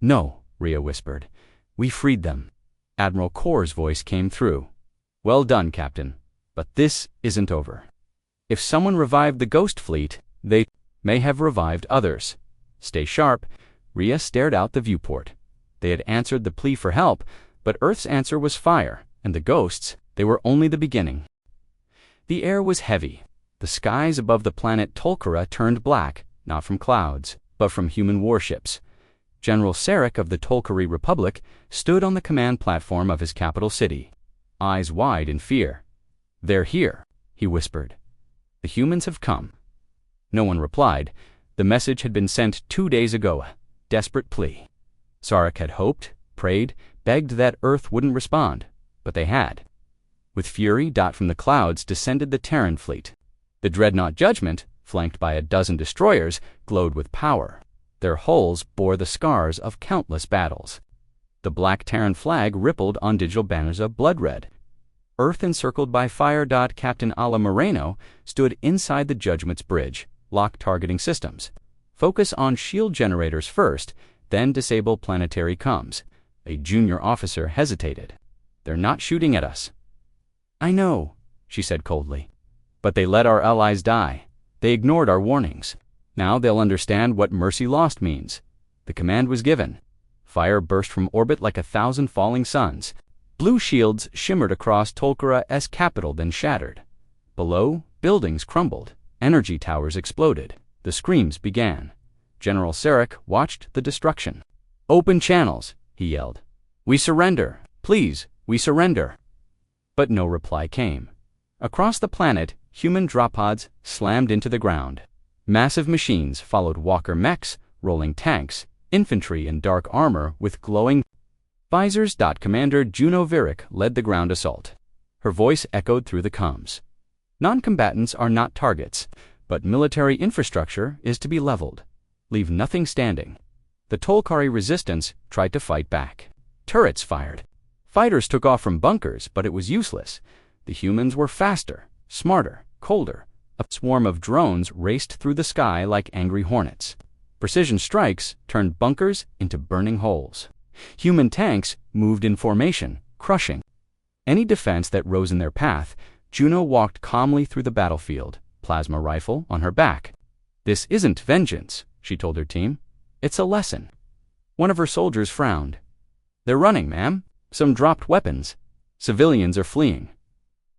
[SPEAKER 1] No, Rhea whispered. We freed them. Admiral Kor's voice came through. Well done, Captain. But this isn't over. If someone revived the Ghost fleet, they may have revived others. Stay sharp. Rhea stared out the viewport. They had answered the plea for help, but Earth's answer was fire, and the Ghosts, they were only the beginning. The air was heavy. The skies above the planet Tolkara turned black, not from clouds, but from human warships. General Sarek of the Tolkari Republic stood on the command platform of his capital city, eyes wide in fear. They're here, he whispered. The humans have come. No one replied. The message had been sent 2 days ago, a desperate plea. Sarek had hoped, prayed, begged that Earth wouldn't respond, but they had. With fury, from the clouds descended the Terran fleet. The dreadnought Judgment, flanked by a dozen destroyers, glowed with power. Their hulls bore the scars of countless battles. The black Terran flag rippled on digital banners of blood red. Earth encircled by fire. Captain Ala Moreno stood inside the Judgment's bridge, lock targeting systems. Focus on shield generators first, then disable planetary comms. A junior officer hesitated. They're not shooting at us. I know, she said coldly. But they let our allies die. They ignored our warnings. Now they'll understand what mercy lost means. The command was given. Fire burst from orbit like 1,000 falling suns. Blue shields shimmered across Tolkara's capital, then shattered. Below, buildings crumbled. Energy towers exploded. The screams began. General Sarek watched the destruction. Open channels, he yelled. We surrender. Please, we surrender. But no reply came. Across the planet, human drop pods slammed into the ground. Massive machines followed walker mechs, rolling tanks, infantry in dark armor with glowing visors. Commander Juno Virik led the ground assault. Her voice echoed through the comms. Non-combatants are not targets, but military infrastructure is to be leveled. Leave nothing standing. The Tolkari resistance tried to fight back. Turrets fired. Fighters took off from bunkers, but it was useless. The humans were faster, smarter, colder. A swarm of drones raced through the sky like angry hornets. Precision strikes turned bunkers into burning holes. Human tanks moved in formation, crushing any defense that rose in their path. Juno walked calmly through the battlefield, plasma rifle on her back. This isn't vengeance, she told her team. It's a lesson. One of her soldiers frowned. They're running, ma'am. Some dropped weapons. Civilians are fleeing.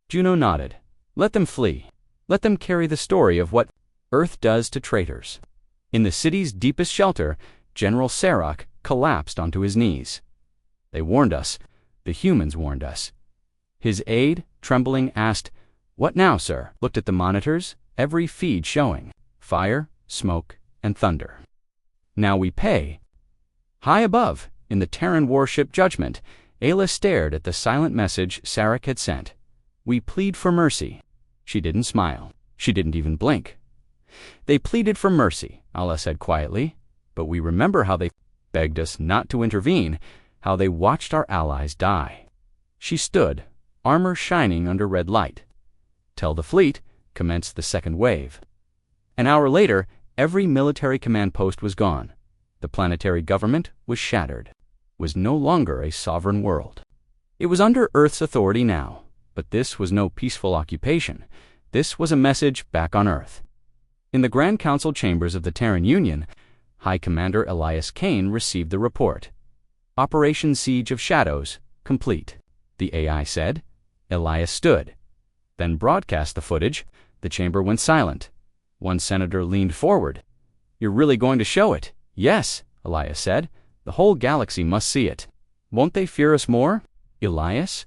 [SPEAKER 1] Juno nodded. Let them flee. Let them carry the story of what Earth does to traitors. In the city's deepest shelter, General Sarek collapsed onto his knees. They warned us. The humans warned us. His aide, trembling, asked, What now, sir? Looked at the monitors, every feed showing fire, smoke, and thunder. Now we pay. High above, in the Terran warship Judgment, Ayla stared at the silent message Sarek had sent. We plead for mercy. She didn't smile. She didn't even blink. They pleaded for mercy, Ayla said quietly, but we remember how they begged us not to intervene, how they watched our allies die. She stood, armor shining under red light. Tell the fleet, commenced the second wave. An hour later, every military command post was gone. The planetary government was shattered. Was no longer a sovereign world. It was under Earth's authority now, but this was no peaceful occupation. This was a message back on Earth. In the Grand Council chambers of the Terran Union, High Commander Elias Kane received the report. Operation Siege of Shadows, complete, the AI said. Elias stood, then broadcast the footage. The chamber went silent. One senator leaned forward. You're really going to show it? Yes, Elias said. The whole galaxy must see it. Won't they fear us more? Elias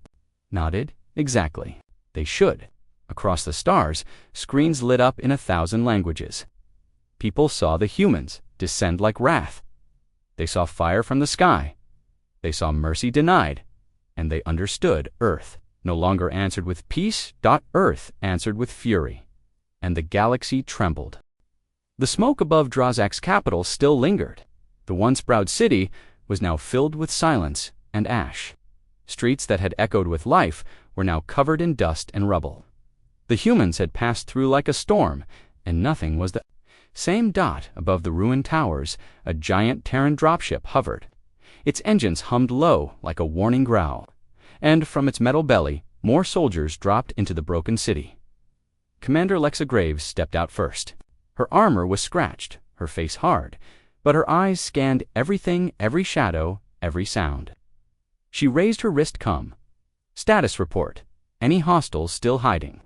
[SPEAKER 1] nodded. Exactly. They should. Across the stars, screens lit up in 1,000 languages. People saw the humans descend like wrath. They saw fire from the sky. They saw mercy denied. And they understood Earth no longer answered with peace. Earth answered with fury. And the galaxy trembled. The smoke above Drazak's capital still lingered. The once proud city was now filled with silence and ash. Streets that had echoed with life were now covered in dust and rubble. The humans had passed through like a storm, and nothing was the same. Above the ruined towers, a giant Terran dropship hovered. Its engines hummed low like a warning growl, and from its metal belly, more soldiers dropped into the broken city. Commander Lexa Graves stepped out first. Her armor was scratched, her face hard, but her eyes scanned everything, every shadow, every sound. She raised her wrist. Come. Status report. Any hostiles still hiding?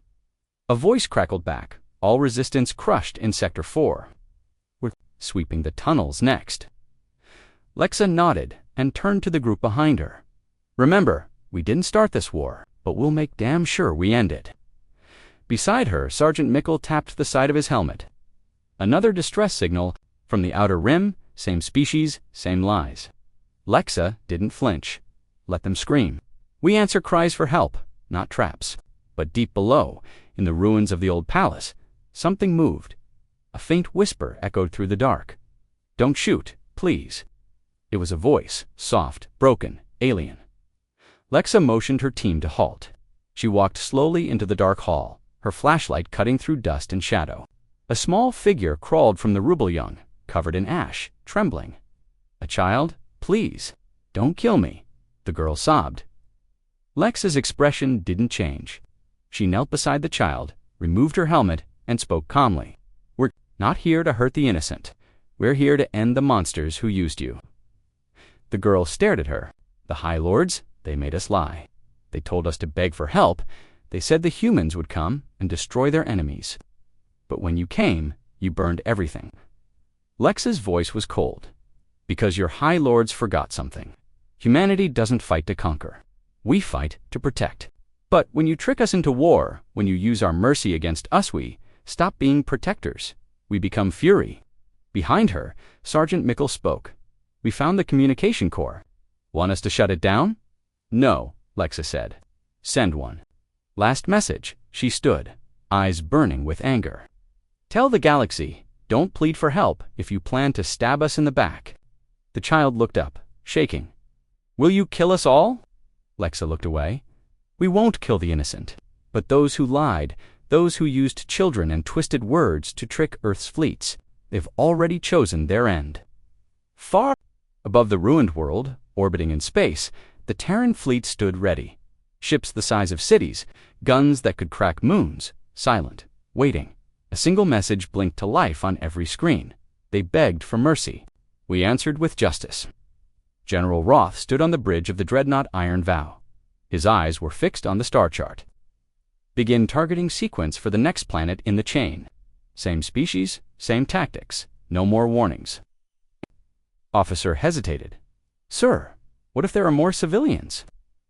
[SPEAKER 1] A voice crackled back. All resistance crushed in Sector 4. We're sweeping the tunnels next. Lexa nodded and turned to the group behind her. Remember, we didn't start this war, but we'll make damn sure we end it. Beside her, Sergeant Mickle tapped the side of his helmet. Another distress signal from the outer rim, same species, same lies. Lexa didn't flinch. Let them scream. We answer cries for help, not traps. But deep below, in the ruins of the old palace, something moved. A faint whisper echoed through the dark. Don't shoot, please. It was a voice, soft, broken, alien. Lexa motioned her team to halt. She walked slowly into the dark hall, her flashlight cutting through dust and shadow. A small figure crawled from the Rubeljung, covered in ash, trembling. A child? Please, don't kill me, the girl sobbed. Lexa's expression didn't change. She knelt beside the child, removed her helmet, and spoke calmly. We're not here to hurt the innocent. We're here to end the monsters who used you. The girl stared at her. The High Lords, they made us lie. They told us to beg for help. They said the humans would come and destroy their enemies. But when you came, you burned everything. Lexa's voice was cold. Because your High Lords forgot something. Humanity doesn't fight to conquer. We fight to protect. But when you trick us into war, when you use our mercy against us, we stop being protectors. We become fury. Behind her, Sergeant Mickle spoke. We found the communication core. Want us to shut it down? No, Lexa said. Send one. Last message. She stood, eyes burning with anger. Tell the galaxy, don't plead for help if you plan to stab us in the back. The child looked up, shaking. Will you kill us all? Lexa looked away. We won't kill the innocent, but those who lied, those who used children and twisted words to trick Earth's fleets, they've already chosen their end. Far above the ruined world, orbiting in space, the Terran fleet stood ready. Ships the size of cities, guns that could crack moons, silent, waiting. A single message blinked to life on every screen. They begged for mercy. We answered with justice. General Roth stood on the bridge of the dreadnought Iron Vow. His eyes were fixed on the star chart. Begin targeting sequence for the next planet in the chain. Same species, same tactics, no more warnings. Officer hesitated. Sir, what if there are more civilians?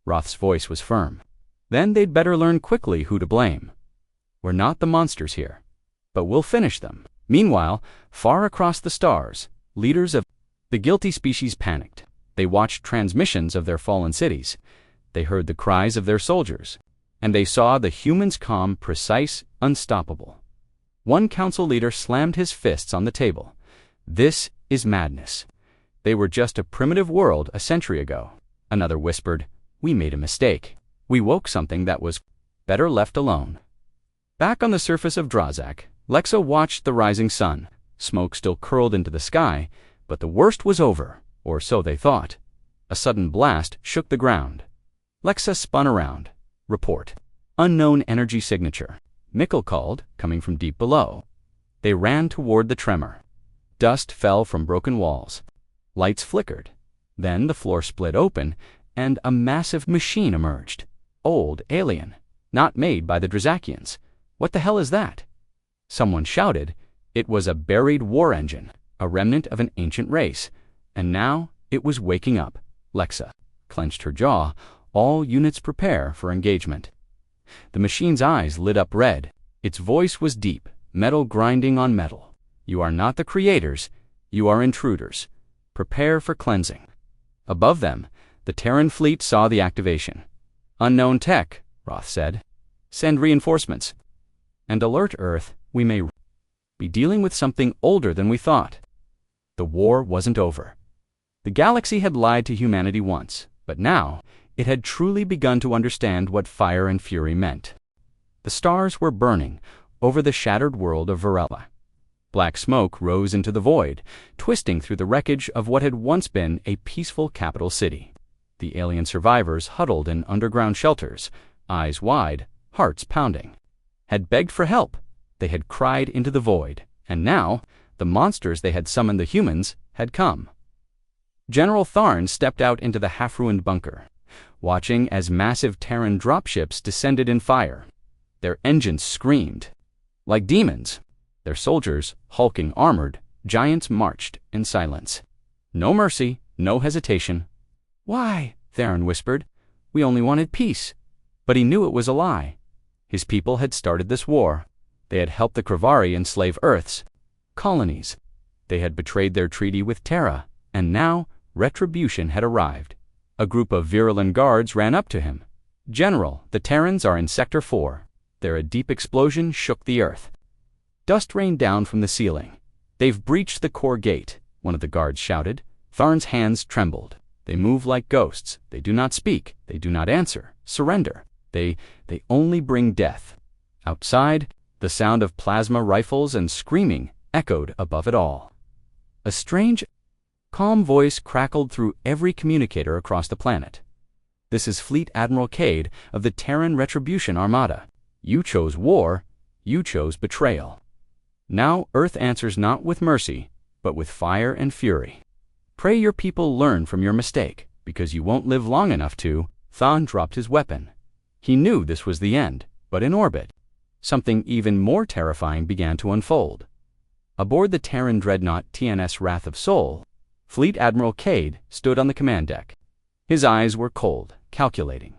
[SPEAKER 1] Roth's voice was firm. Then they'd better learn quickly who to blame. We're not the monsters here, but we'll finish them. Meanwhile, far across the stars, leaders of the guilty species panicked. They watched transmissions of their fallen cities. They heard the cries of their soldiers. And they saw the humans calm, precise, unstoppable. One council leader slammed his fists on the table. This is madness. They were just a primitive world a century ago. Another whispered, we made a mistake. We woke something that was better left alone. Back on the surface of Drazak, Lexa watched the rising sun. Smoke still curled into the sky, but the worst was over, or so they thought. A sudden blast shook the ground. Lexa spun around. Report. Unknown energy signature. Mickle called, coming from deep below. They ran toward the tremor. Dust fell from broken walls. Lights flickered. Then the floor split open, and a massive machine emerged. Old, alien. Not made by the Drazakians. What the hell is that? Someone shouted. It was a buried war engine, a remnant of an ancient race. And now it was waking up. Lexa clenched her jaw. All units prepare for engagement. The machine's eyes lit up red. Its voice was deep, metal grinding on metal. You are not the creators, you are intruders. Prepare for cleansing. Above them, the Terran fleet saw the activation. Unknown tech, Roth said. Send reinforcements. And alert Earth, we may be dealing with something older than we thought. The war wasn't over. The galaxy had lied to humanity once, but now it had truly begun to understand what fire and fury meant. The stars were burning over the shattered world of Varela. Black smoke rose into the void, twisting through the wreckage of what had once been a peaceful capital city. The alien survivors huddled in underground shelters, eyes wide, hearts pounding. Had begged for help. They had cried into the void, and now the monsters they had summoned, the humans, had come. General Tharn stepped out into the half-ruined bunker, watching as massive Terran dropships descended in fire. Their engines screamed. Like demons, their soldiers, hulking armored, giants marched in silence. No mercy, no hesitation. "Why?" Theron whispered. "We only wanted peace." But he knew it was a lie. His people had started this war. They had helped the Krivari enslave Earth's colonies. They had betrayed their treaty with Terra, and now retribution had arrived. A group of virulent guards ran up to him. "General, the Terrans are in Sector 4. There a deep explosion shook the Earth. Dust rained down from the ceiling. They've breached the core gate," one of the guards shouted. Tharn's hands trembled. "They move like ghosts. They do not speak. They do not answer. Surrender. They only bring death." Outside, the sound of plasma rifles and screaming echoed above it all. A strange, calm voice crackled through every communicator across the planet. "This is Fleet Admiral Cade of the Terran Retribution Armada. You chose war. You chose betrayal. Now Earth answers not with mercy, but with fire and fury. Pray your people learn from your mistake, because you won't live long enough to." Thon dropped his weapon. He knew this was the end, but in orbit, something even more terrifying began to unfold. Aboard the Terran dreadnought TNS Wrath of Soul, Fleet Admiral Cade stood on the command deck. His eyes were cold, calculating.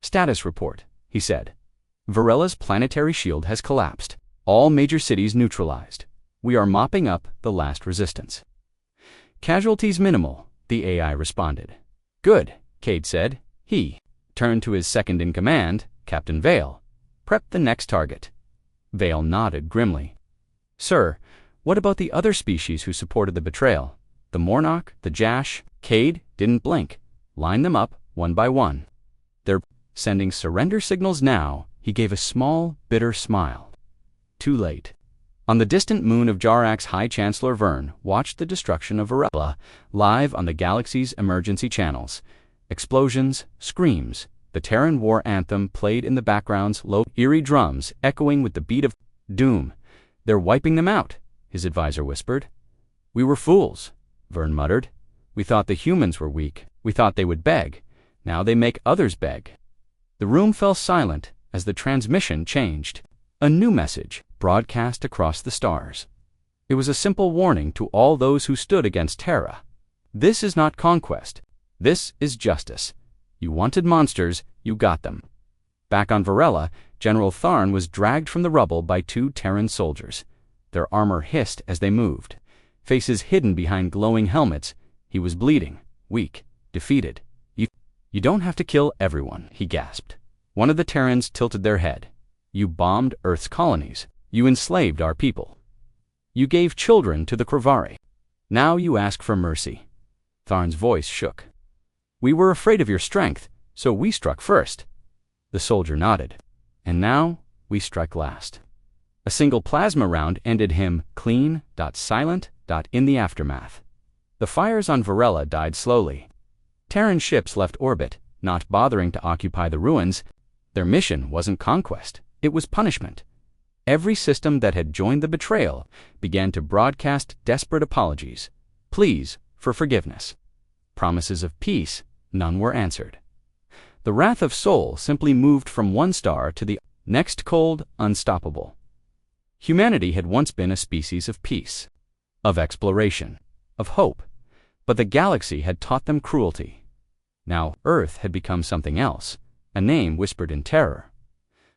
[SPEAKER 1] "Status report," he said. "Varela's planetary shield has collapsed. All major cities neutralized. We are mopping up the last resistance." "Casualties minimal," the AI responded. "Good," Cade said. He turned to his second-in-command, Captain Vale. "Prep the next target." Vale nodded grimly. "Sir, what about the other species who supported the betrayal? The Mornock, the Jash?" Cade didn't blink. "Line them up, one by one. They're sending surrender signals now." He gave a small, bitter smile. Too late. On the distant moon of Jarak's High Chancellor Vern watched the destruction of Varela live on the galaxy's emergency channels. Explosions, screams, the Terran war anthem played in the background's low, eerie drums echoing with the beat of doom. "They're wiping them out," his advisor whispered. "We were fools," Vern muttered. "We thought the humans were weak. We thought they would beg. Now they make others beg." The room fell silent as the transmission changed. A new message broadcast across the stars. It was a simple warning to all those who stood against Terra. This is not conquest. This is justice. You wanted monsters, you got them. Back on Varela, General Tharn was dragged from the rubble by two Terran soldiers. Their armor hissed as they moved. Faces hidden behind glowing helmets, he was bleeding, weak, defeated. You don't have to kill everyone," he gasped. One of the Terrans tilted their head. "You bombed Earth's colonies. You enslaved our people. You gave children to the Krivari. Now you ask for mercy." Tharn's voice shook. "We were afraid of your strength, so we struck first." The soldier nodded. "And now we strike last." A single plasma round ended him clean, silent, in the aftermath. The fires on Varela died slowly. Terran ships left orbit, not bothering to occupy the ruins. Their mission wasn't conquest, it was punishment. Every system that had joined the betrayal began to broadcast desperate apologies, pleas for forgiveness. Promises of peace, none were answered. The Wrath of Soul simply moved from one star to the next, cold, unstoppable. Humanity had once been a species of peace, of exploration, of hope, but the galaxy had taught them cruelty. Now Earth had become something else, a name whispered in terror.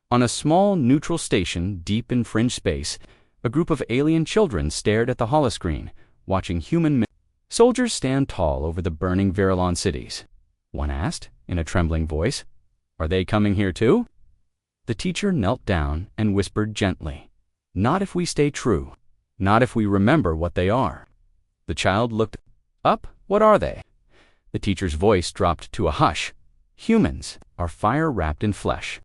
[SPEAKER 1] On a small neutral station deep in fringe space, A group of alien children stared at the holoscreen, watching human soldiers stand tall over the burning Verilon cities. One asked, in a trembling voice, "Are they coming here too?" The teacher knelt down and whispered gently, "Not if we stay true. Not if we remember what they are." The child looked up. "What are they?" The teacher's voice dropped to a hush. "Humans are fire wrapped in flesh.